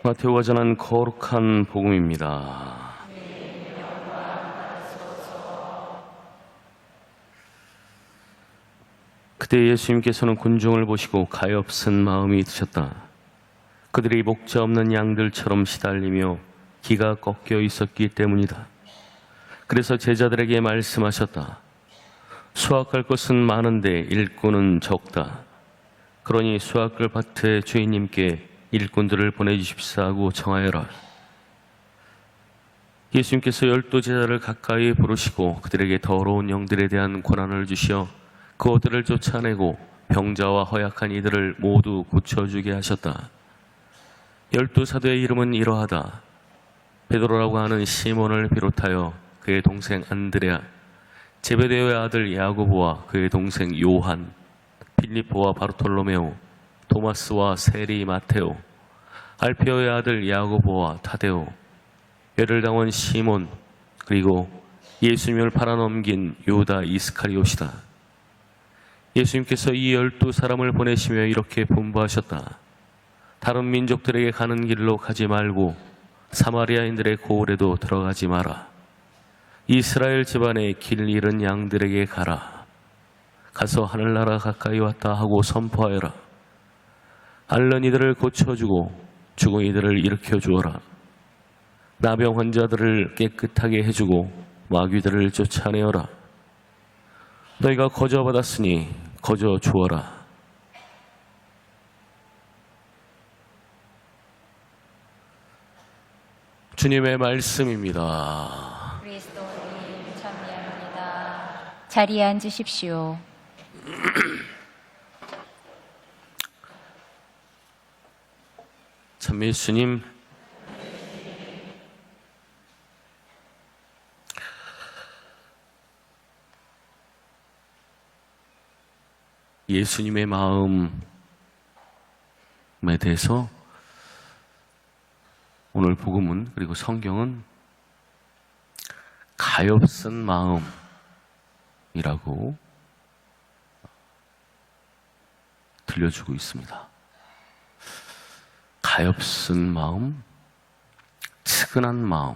마테오가 전한 거룩한 복음입니다. 그때 예수님께서는 군중을 보시고 가엾은 마음이 드셨다. 그들이 목자 없는 양들처럼 시달리며 기가 꺾여 있었기 때문이다. 그래서 제자들에게 말씀하셨다. 수확할 것은 많은데 일꾼은 적다. 그러니 수확할 밭의 주인님께 일꾼들을 보내주십사 하고 청하여라. 예수님께서 12 제자를 가까이 부르시고 그들에게 더러운 영들에 대한 권한을 주시어 그것들을 쫓아내고 병자와 허약한 이들을 모두 고쳐주게 하셨다. 12 사도의 이름은 이러하다. 베드로라고 하는 시몬을 비롯하여 그의 동생 안드레아, 제베데오의 아들 야고보와 그의 동생 요한, 빌립보와 바르톨로메오, 토마스와 세리 마테오, 알페오의 아들 야고보와 타데오, 열흘당원 시몬, 그리고 예수님을 팔아넘긴 유다 이스카리옷이다. 예수님께서 이 12 사람을 보내시며 이렇게 분부하셨다. 다른 민족들에게 가는 길로 가지 말고 사마리아인들의 고을에도 들어가지 마라. 이스라엘 집안의 길 잃은 양들에게 가라. 가서 하늘나라 가까이 왔다 하고 선포하여라. 앓는 이들을 고쳐주고 죽은 이들을 일으켜 주어라. 나병 환자들을 깨끗하게 해주고 마귀들을 쫓아내어라. 너희가 거저 받았으니 거저 주어라. 주님의 말씀입니다. 그리스도님 참여합니다. 자리에 앉으십시오. 참 예수님, 예수님의 마음에 대해서 오늘 복음은, 그리고 성경은 가엾은 마음이라고 들려주고 있습니다. 가엾은 마음, 측은한 마음.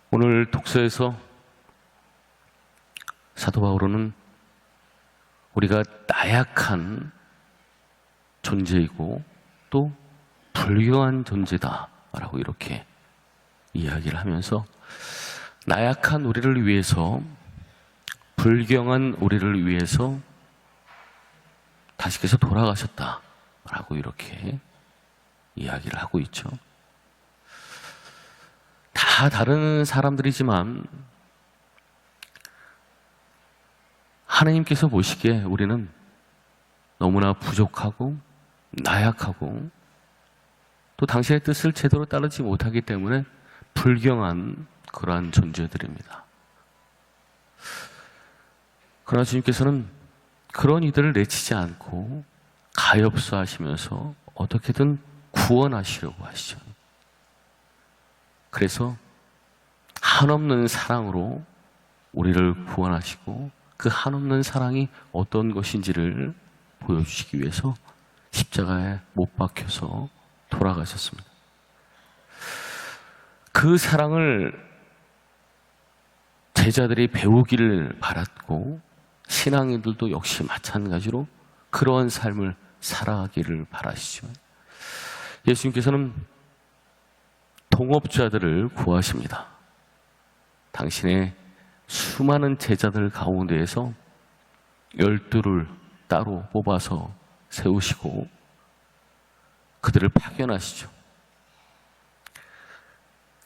오늘 독서에서 사도 바울은 우리가 나약한 존재이고 또 불교한 존재다라고 이렇게 이야기를 하면서 나약한 우리를 위해서, 불경한 우리를 위해서 다시께서 돌아가셨다라고 이렇게 이야기를 하고 있죠. 다 다른 사람들이지만 하나님께서 보시기에 우리는 너무나 부족하고 나약하고 또 당신의 뜻을 제대로 따르지 못하기 때문에 불경한 그러한 존재들입니다. 그러나 주님께서는 그런 이들을 내치지 않고 가엾어 하시면서 어떻게든 구원하시려고 하시죠. 그래서 한없는 사랑으로 우리를 구원하시고 그 한없는 사랑이 어떤 것인지를 보여주시기 위해서 십자가에 못 박혀서 돌아가셨습니다. 그 사랑을 제자들이 배우기를 바랐고 신앙인들도 역시 마찬가지로 그러한 삶을 살아가기를 바라시죠. 예수님께서는 동업자들을 구하십니다. 당신의 수많은 제자들 가운데에서 12를 따로 뽑아서 세우시고 그들을 파견하시죠.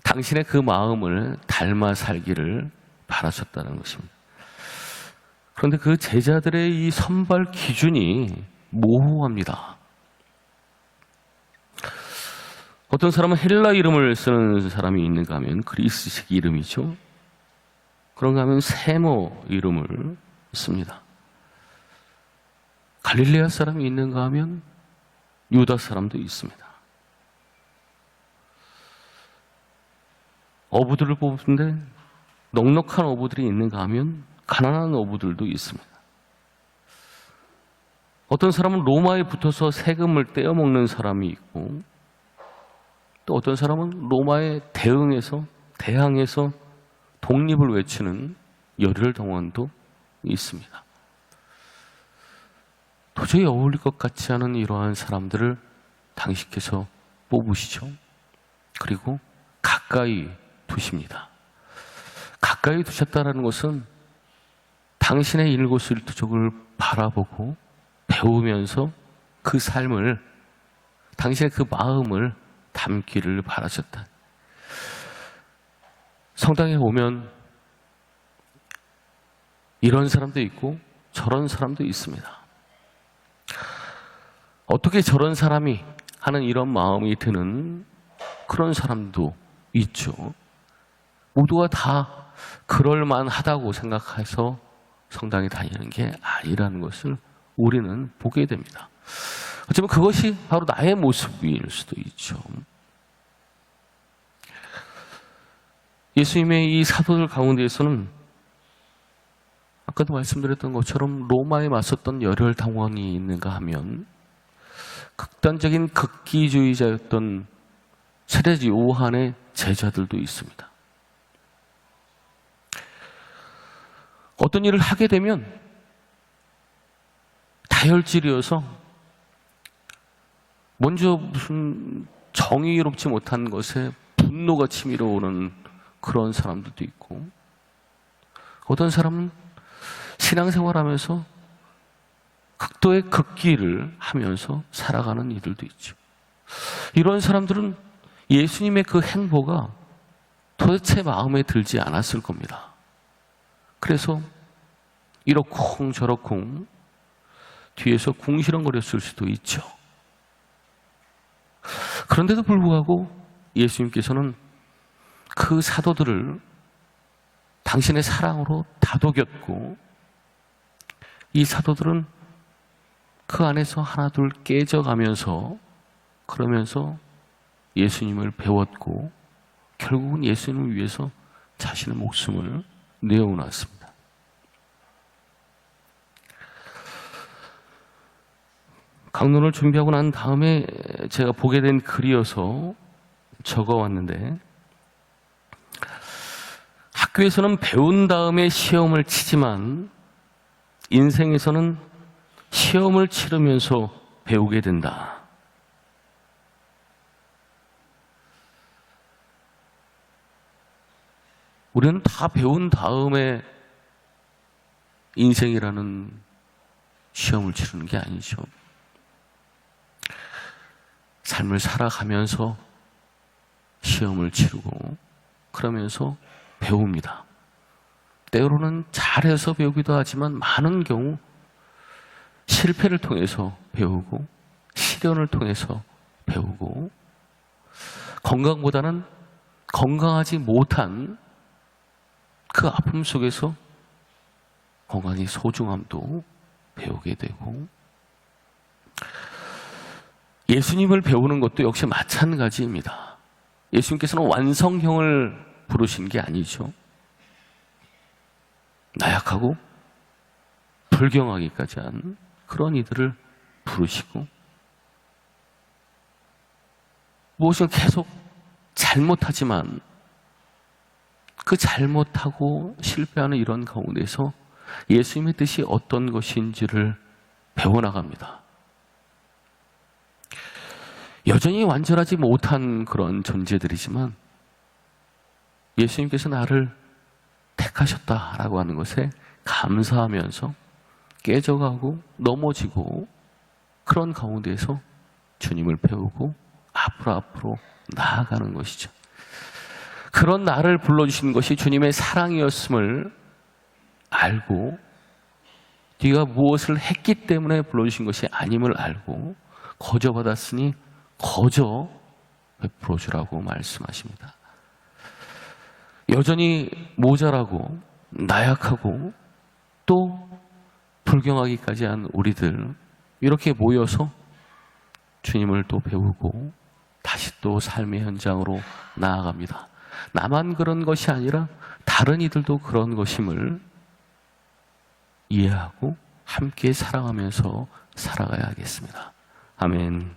당신의 그 마음을 닮아 살기를 바라셨다는 것입니다. 그런데 그 제자들의 이 선발 기준이 모호합니다. 어떤 사람은 헬라 이름을 쓰는 사람이 있는가 하면 그리스식 이름이죠. 그런가 하면 세모 이름을 씁니다. 갈릴레아 사람이 있는가 하면 유다 사람도 있습니다. 어부들을 뽑는데 넉넉한 어부들이 있는가 하면 가난한 어부들도 있습니다. 어떤 사람은 로마에 붙어서 세금을 떼어먹는 사람이 있고, 또 어떤 사람은 로마에 대항해서 독립을 외치는 열혈 동원도 있습니다. 도저히 어울릴 것 같지 않은 이러한 사람들을 당신께서 뽑으시죠. 그리고 가까이 두십니다. 가까이 두셨다는 것은 당신의 일거수일투족을 바라보고 배우면서 그 삶을, 당신의 그 마음을 담기를 바라셨다. 성당에 오면 이런 사람도 있고 저런 사람도 있습니다. 어떻게 저런 사람이 하는 이런 마음이 드는 그런 사람도 있죠. 모두가 다 그럴만하다고 생각해서 성당에 다니는 게 아니라는 것을 우리는 보게 됩니다. 어쩌면 그것이 바로 나의 모습일 수도 있죠. 예수님의 이 사도들 가운데에서는 아까도 말씀드렸던 것처럼 로마에 맞섰던 열혈 당원이 있는가 하면 극단적인 극기주의자였던 세례지 요한의 제자들도 있습니다. 어떤 일을 하게 되면 다혈질이어서 먼저 무슨 정의롭지 못한 것에 분노가 치밀어 오는 그런 사람들도 있고, 어떤 사람은 신앙생활하면서 극도의 극기를 하면서 살아가는 이들도 있죠. 이런 사람들은 예수님의 그 행보가 도대체 마음에 들지 않았을 겁니다. 그래서 이러쿵 저러쿵 뒤에서 궁시렁거렸을 수도 있죠. 그런데도 불구하고 예수님께서는 그 사도들을 당신의 사랑으로 다독였고, 이 사도들은 그 안에서 하나둘 깨져가면서, 그러면서 예수님을 배웠고 결국은 예수님을 위해서 자신의 목숨을 내어놓았습니다. 강론을 준비하고 난 다음에 제가 보게 된 글이어서 적어왔는데, 학교에서는 배운 다음에 시험을 치지만 인생에서는 시험을 치르면서 배우게 된다. 우리는 다 배운 다음에 인생이라는 시험을 치르는 게 아니죠. 삶을 살아가면서 시험을 치르고 그러면서 배웁니다. 때로는 잘해서 배우기도 하지만 많은 경우 실패를 통해서 배우고 시련을 통해서 배우고, 건강보다는 건강하지 못한 그 아픔 속에서 건강의 소중함도 배우게 되고, 예수님을 배우는 것도 역시 마찬가지입니다. 예수님께서는 완성형을 부르신 게 아니죠. 나약하고 불경하기까지 한 그런 이들을 부르시고, 무엇을 계속 잘못하지만 그 잘못하고 실패하는 이런 가운데서 예수님의 뜻이 어떤 것인지를 배워나갑니다. 여전히 완전하지 못한 그런 존재들이지만 예수님께서 나를 택하셨다라고 하는 것에 감사하면서 깨져가고 넘어지고, 그런 가운데서 주님을 배우고 앞으로 나아가는 것이죠. 그런 나를 불러주신 것이 주님의 사랑이었음을 알고, 네가 무엇을 했기 때문에 불러주신 것이 아님을 알고 거저 받았으니 거저 베풀어 주라고 말씀하십니다. 여전히 모자라고 나약하고 또 불경하기까지 한 우리들, 이렇게 모여서 주님을 또 배우고 다시 또 삶의 현장으로 나아갑니다. 나만 그런 것이 아니라 다른 이들도 그런 것임을 이해하고 함께 사랑하면서 살아가야 하겠습니다. 아멘.